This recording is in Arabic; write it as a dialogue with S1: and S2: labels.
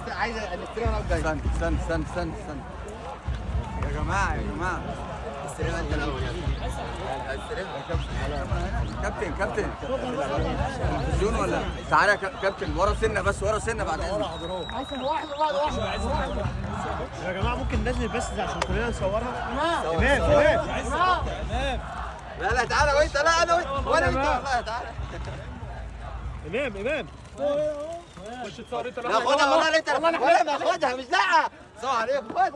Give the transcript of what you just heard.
S1: عايز نستلم انا وجاي.
S2: استنى يا جماعه
S1: استلم انت الاول يا
S2: كابتن جون ولا تعالى يا كابتن ورا سنه بس ورا سنه بعد اذنك.
S1: واحد
S3: يا جماعه ممكن ننزل بس عشان كلنا نصورها.
S1: امام
S2: لا تعالى وانت لا انا وانا انت والله تعالى.
S3: امام
S2: خش تصور انت. لا خدها والله انت ولا ما خدها مش لا. سلام عليكم خد